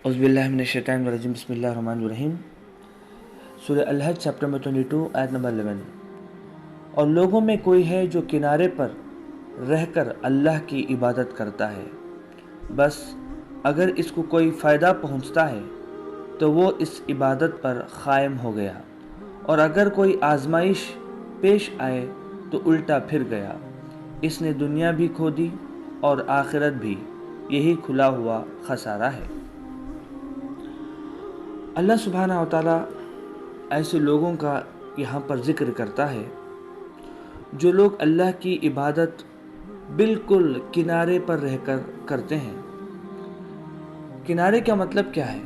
اعوذ باللہ من الشیطان الرجیم، بسم اللہ الرحمن الرحیم۔ سورہ الحج چیپٹر نمبر 22 آیت نمبر 11۔ اور لوگوں میں کوئی ہے جو کنارے پر رہ کر اللہ کی عبادت کرتا ہے، بس اگر اس کو کوئی فائدہ پہنچتا ہے تو وہ اس عبادت پر قائم ہو گیا، اور اگر کوئی آزمائش پیش آئے تو الٹا پھر گیا۔ اس نے دنیا بھی کھو دی اور آخرت بھی، یہی کھلا ہوا خسارہ ہے۔ اللہ سبحانہ و تعالیٰ ایسے لوگوں کا یہاں پر ذکر کرتا ہے جو لوگ اللہ کی عبادت بالکل کنارے پر رہ کر کرتے ہیں۔ کنارے کا مطلب کیا ہے؟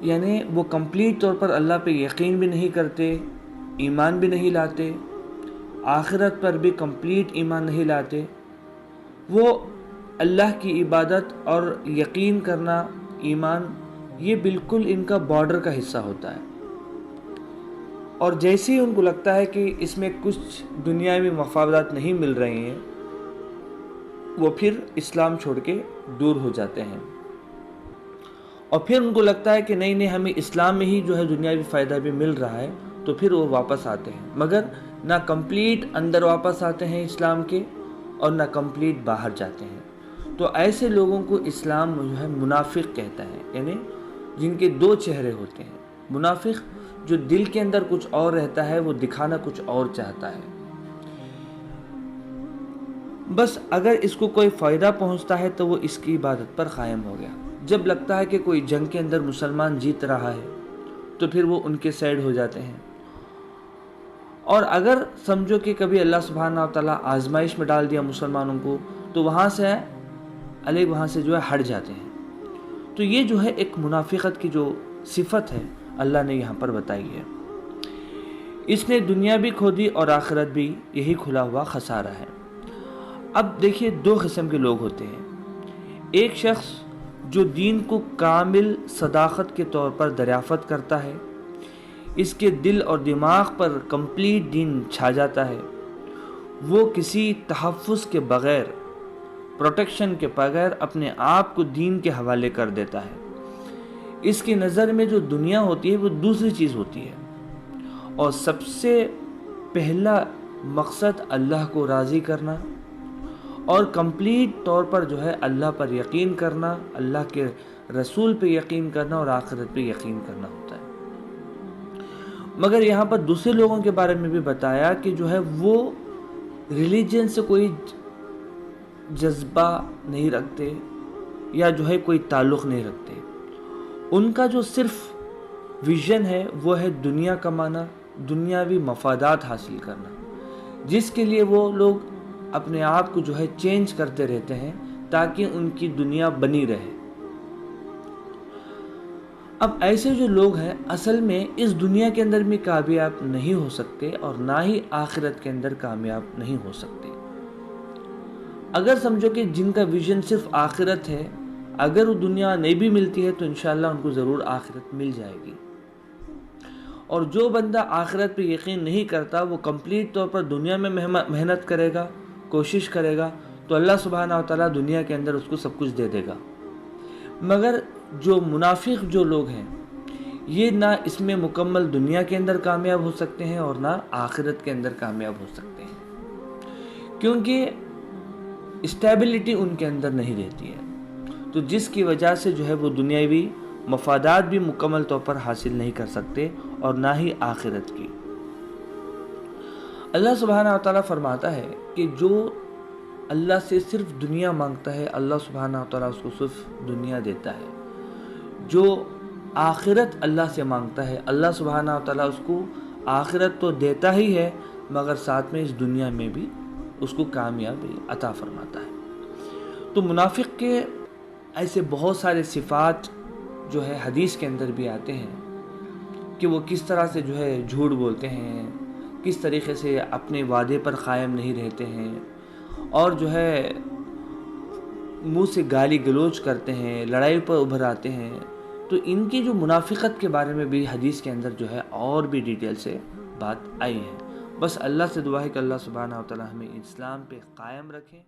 یعنی وہ کمپلیٹ طور پر اللہ پہ یقین بھی نہیں کرتے، ایمان بھی نہیں لاتے، آخرت پر بھی کمپلیٹ ایمان نہیں لاتے۔ وہ اللہ کی عبادت اور یقین کرنا، ایمان، یہ بالکل ان کا بارڈر کا حصہ ہوتا ہے، اور جیسے ہی ان کو لگتا ہے کہ اس میں کچھ دنیاوی مفادات نہیں مل رہے ہیں، وہ پھر اسلام چھوڑ کے دور ہو جاتے ہیں، اور پھر ان کو لگتا ہے کہ نہیں ہمیں اسلام میں ہی جو ہے دنیاوی فائدہ بھی مل رہا ہے، تو پھر وہ واپس آتے ہیں، مگر نہ کمپلیٹ اندر واپس آتے ہیں اسلام کے، اور نہ کمپلیٹ باہر جاتے ہیں۔ تو ایسے لوگوں کو اسلام جو ہے منافق کہتا ہے، یعنی جن کے دو چہرے ہوتے ہیں۔ منافق جو دل کے اندر کچھ اور رہتا ہے، وہ دکھانا کچھ اور چاہتا ہے۔ بس اگر اس کو کوئی فائدہ پہنچتا ہے تو وہ اس کی عبادت پر قائم ہو گیا۔ جب لگتا ہے کہ کوئی جنگ کے اندر مسلمان جیت رہا ہے تو پھر وہ ان کے سائیڈ ہو جاتے ہیں، اور اگر سمجھو کہ کبھی اللہ سبحانہ و تعالیٰ آزمائش میں ڈال دیا مسلمانوں کو، تو وہاں سے جو ہے ہٹ جاتے ہیں۔ تو یہ جو ہے ایک منافقت کی جو صفت ہے، اللہ نے یہاں پر بتائی ہے۔ اس نے دنیا بھی کھو دی اور آخرت بھی، یہی کھلا ہوا خسارہ ہے۔ اب دیکھیے، دو قسم کے لوگ ہوتے ہیں۔ ایک شخص جو دین کو کامل صداقت کے طور پر دریافت کرتا ہے، اس کے دل اور دماغ پر کمپلیٹ دین چھا جاتا ہے، وہ کسی تحفظ کے بغیر، پروٹیکشن کے بغیر اپنے آپ کو دین کے حوالے کر دیتا ہے۔ اس کی نظر میں جو دنیا ہوتی ہے وہ دوسری چیز ہوتی ہے، اور سب سے پہلا مقصد اللہ کو راضی کرنا اور کمپلیٹ طور پر جو ہے اللہ پر یقین کرنا، اللہ کے رسول پہ یقین کرنا اور آخرت پہ یقین کرنا ہوتا ہے۔ مگر یہاں پر دوسرے لوگوں کے بارے میں بھی بتایا کہ جو ہے وہ ریلیجن سے کوئی جذبہ نہیں رکھتے، یا جو ہے کوئی تعلق نہیں رکھتے۔ ان کا جو صرف ویژن ہے وہ ہے دنیا کمانا، دنیاوی مفادات حاصل کرنا، جس کے لیے وہ لوگ اپنے آپ کو جو ہے چینج کرتے رہتے ہیں تاکہ ان کی دنیا بنی رہے۔ اب ایسے جو لوگ ہیں اصل میں اس دنیا کے اندر بھی کامیاب نہیں ہو سکتے، اور نہ ہی آخرت کے اندر کامیاب نہیں ہو سکتے۔ اگر سمجھو کہ جن کا ویژن صرف آخرت ہے، اگر وہ دنیا نہیں بھی ملتی ہے تو انشاءاللہ ان کو ضرور آخرت مل جائے گی۔ اور جو بندہ آخرت پہ یقین نہیں کرتا، وہ کمپلیٹ طور پر دنیا میں محنت کرے گا، کوشش کرے گا، تو اللہ سبحانہ و تعالیٰ دنیا کے اندر اس کو سب کچھ دے دے گا۔ مگر جو منافق جو لوگ ہیں، یہ نہ اس میں مکمل دنیا کے اندر کامیاب ہو سکتے ہیں اور نہ آخرت کے اندر کامیاب ہو سکتے ہیں، کیونکہ اسٹیبلٹی ان کے اندر نہیں رہتی ہے، تو جس کی وجہ سے جو ہے وہ دنیاوی مفادات بھی مکمل طور پر حاصل نہیں کر سکتے، اور نہ ہی آخرت کی۔ اللہ سبحانہ و تعالیٰ فرماتا ہے کہ جو اللہ سے صرف دنیا مانگتا ہے، اللہ سبحانہ و تعالیٰ اس کو صرف دنیا دیتا ہے۔ جو آخرت اللہ سے مانگتا ہے، اللہ سبحانہ و تعالیٰ اس کو آخرت تو دیتا ہی ہے، مگر ساتھ میں اس دنیا میں بھی اس کو کامیابی عطا فرماتا ہے۔ تو منافق کے ایسے بہت سارے صفات جو ہے حدیث کے اندر بھی آتے ہیں کہ وہ کس طرح سے جو ہے جھوٹ بولتے ہیں، کس طریقے سے اپنے وعدے پر قائم نہیں رہتے ہیں، اور جو ہے منہ سے گالی گلوچ کرتے ہیں، لڑائی پر ابھر آتے ہیں۔ تو ان کی جو منافقت کے بارے میں بھی حدیث کے اندر جو ہے اور بھی ڈیٹیل سے بات آئی ہے۔ بس اللہ سے دعا ہے کہ اللہ سبحانہ و تعالی ہمیں اسلام پہ قائم رکھیں۔